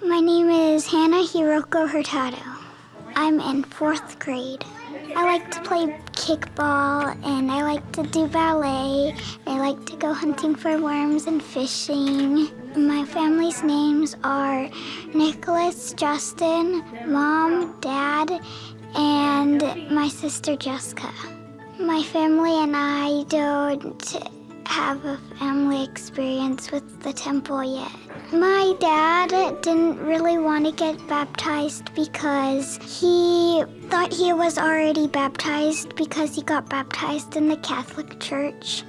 My name is Hannah Hiroko Hurtado. I'm in 4th grade. I like to play kickball, and I like to do ballet. I like to go hunting for worms and fishing. My family's names are Nicholas, Justin, Mom, Dad, and my sister Jessica. My family and I don't have a family experience with the temple yet. My dad didn't really want to get baptized because he thought he was already baptized because he got baptized in the Catholic Church.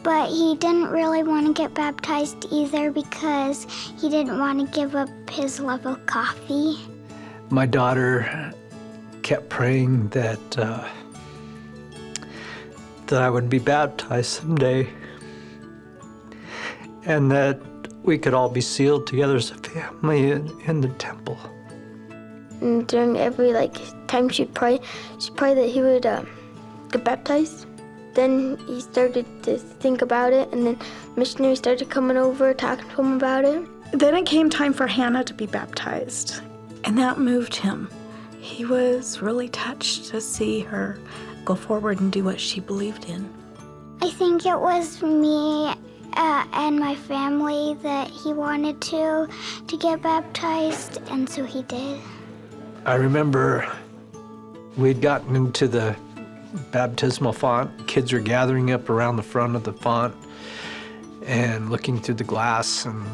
But he didn't really want to get baptized either because he didn't want to give up his love of coffee. My daughter kept praying that I would be baptized someday, and that we could all be sealed together as a family in the temple. And during every time she'd pray that he would get baptized. Then he started to think about it, and then missionaries started coming over, talking to him about it. Then it came time for Hannah to be baptized, and that moved him. He was really touched to see her go forward and do what she believed in. I think it was me and my family that he wanted to get baptized, and so he did. I remember we'd gotten into the baptismal font. Kids were gathering up around the front of the font and looking through the glass, and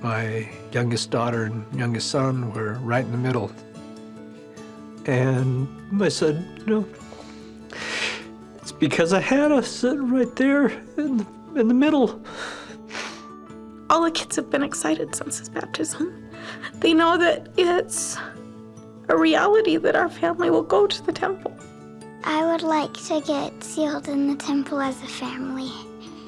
my youngest daughter and youngest son were right in the middle. And I said, it's because of Hannah sitting right there in the middle. All the kids have been excited since his baptism. They know that it's a reality that our family will go to the temple. I would like to get sealed in the temple as a family.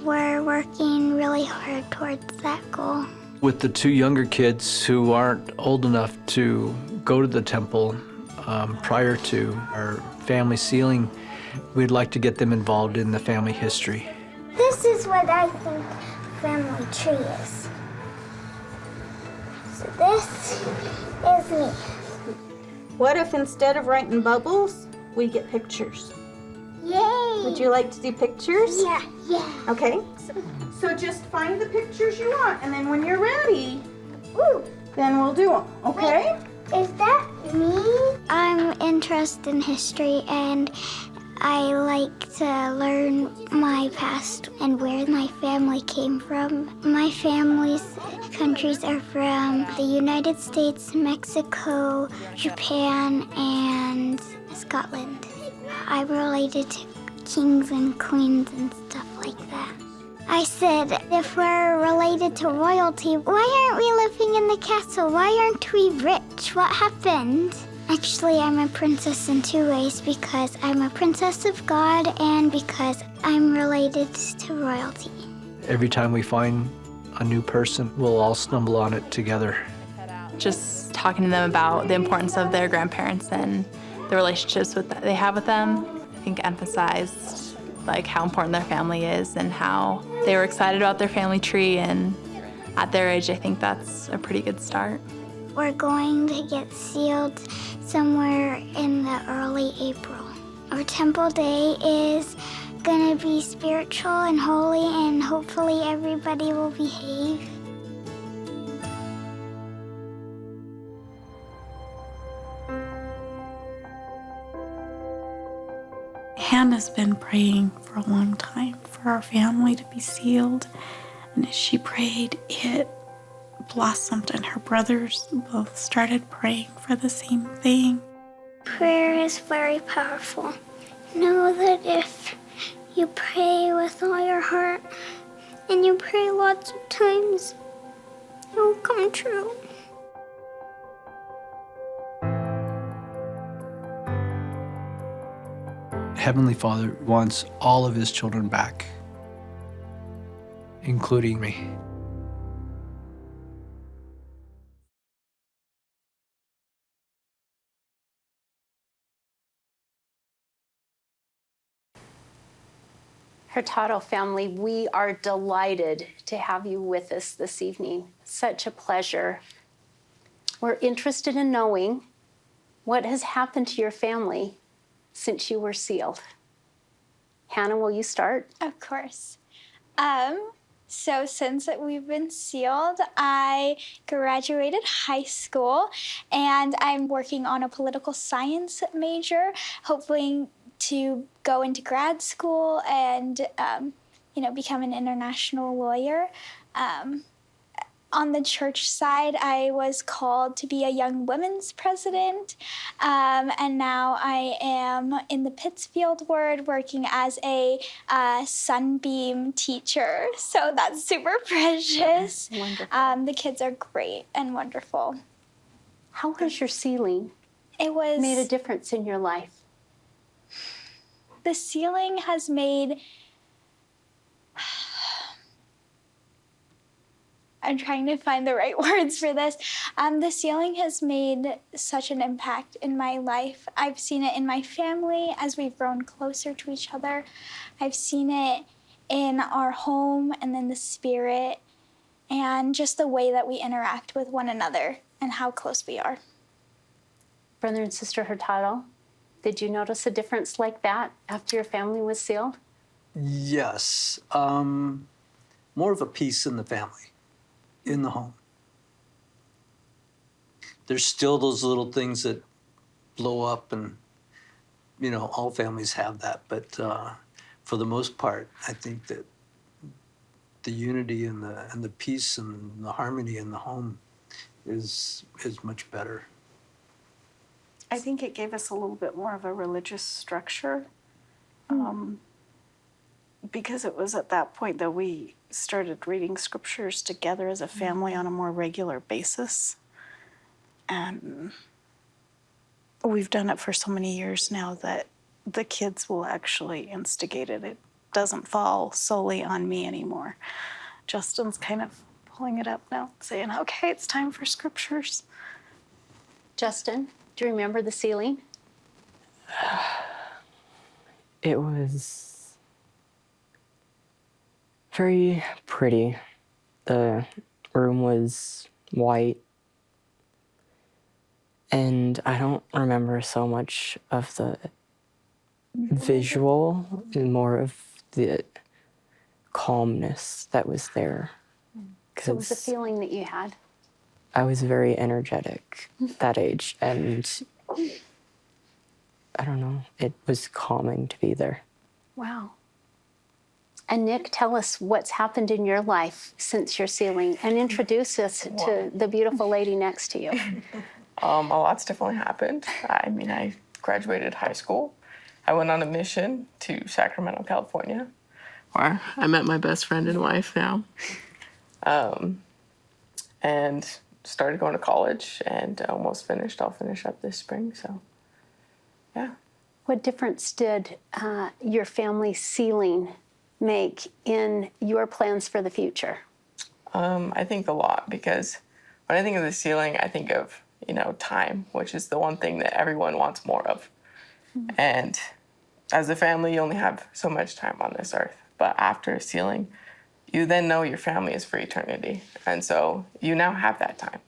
We're working really hard towards that goal. With the 2 younger kids who aren't old enough to go to the temple prior to our family sealing, we'd like to get them involved in the family history. This is what I think family tree is. So this is me. What if instead of writing bubbles, we get pictures? Yay! Would you like to do pictures? Yeah. Okay. So just find the pictures you want, and then when you're ready, Ooh, then we'll do them, okay? is that me? I'm interested in history, and I like to learn my past and where my family came from. My family's countries are from the United States, Mexico, Japan, and Scotland. I'm related to kings and queens and stuff like that. I said, if we're related to royalty, why aren't we living in the castle? Why aren't we rich? What happened? Actually, I'm a princess in 2 ways, because I'm a princess of God and because I'm related to royalty. Every time we find a new person, we'll all stumble on it together. Just talking to them about the importance of their grandparents and the relationships that they have with them, I think emphasized how important their family is and how they were excited about their family tree, and at their age, I think that's a pretty good start. We're going to get sealed somewhere in the early April. Our temple day is gonna be spiritual and holy, and hopefully everybody will behave. Hannah's been praying for a long time for our family to be sealed, and as she prayed, it blossomed, and her brothers both started praying for the same thing. Prayer is very powerful. Know that if you pray with all your heart and you pray lots of times, it will come true. Heavenly Father wants all of his children back, including me. Hurtado family, we are delighted to have you with us this evening. Such a pleasure We're interested in knowing what has happened to your family since you were sealed. Hannah, will you start? Of course. So since we've been sealed, I graduated high school and I'm working on a political science major, hoping to go into grad school and, become an international lawyer. On the church side, I was called to be a young women's president, and now I am in the Pittsfield Ward working as a Sunbeam teacher. So that's super precious. Wonderful. The kids are great and wonderful. How has your sealing It was made a difference in your life? the sealing has made. I'm trying to find the right words for this. The sealing has made such an impact in my life. I've seen it in my family as we've grown closer to each other. I've seen it in our home and then the spirit and just the way that we interact with one another and how close we are. Brother and Sister Hurtado, did you notice a difference like that after your family was sealed? Yes. More of a peace in the family, in the home. There's still those little things that blow up, and, all families have that. But for the most part, I think that the unity and the peace and the harmony in the home is much better. I think it gave us a little bit more of a religious structure, because it was at that point that we started reading scriptures together as a family on a more regular basis. And we've done it for so many years now that the kids will actually instigate it. It doesn't fall solely on me anymore. Justin's kind of pulling it up now, saying, okay, it's time for scriptures. Justin, do you remember the sealing? It was very pretty. The room was white, and I don't remember so much of the visual and more of the calmness that was there. So it was a feeling that you had. I was very energetic that age, and I don't know, it was calming to be there. Wow. And Nick, tell us what's happened in your life since your sealing, and introduce us to the beautiful lady next to you. A lot's definitely happened. I graduated high school. I went on a mission to Sacramento, California, where I met my best friend and wife now. And started going to college and almost finished. I'll finish up this spring, so yeah. What difference did your family sealing make in your plans for the future? I think a lot, because when I think of the sealing, I think of, time, which is the one thing that everyone wants more of. Mm-hmm. And as a family, you only have so much time on this earth. But after sealing, you then know your family is for eternity. And so you now have that time.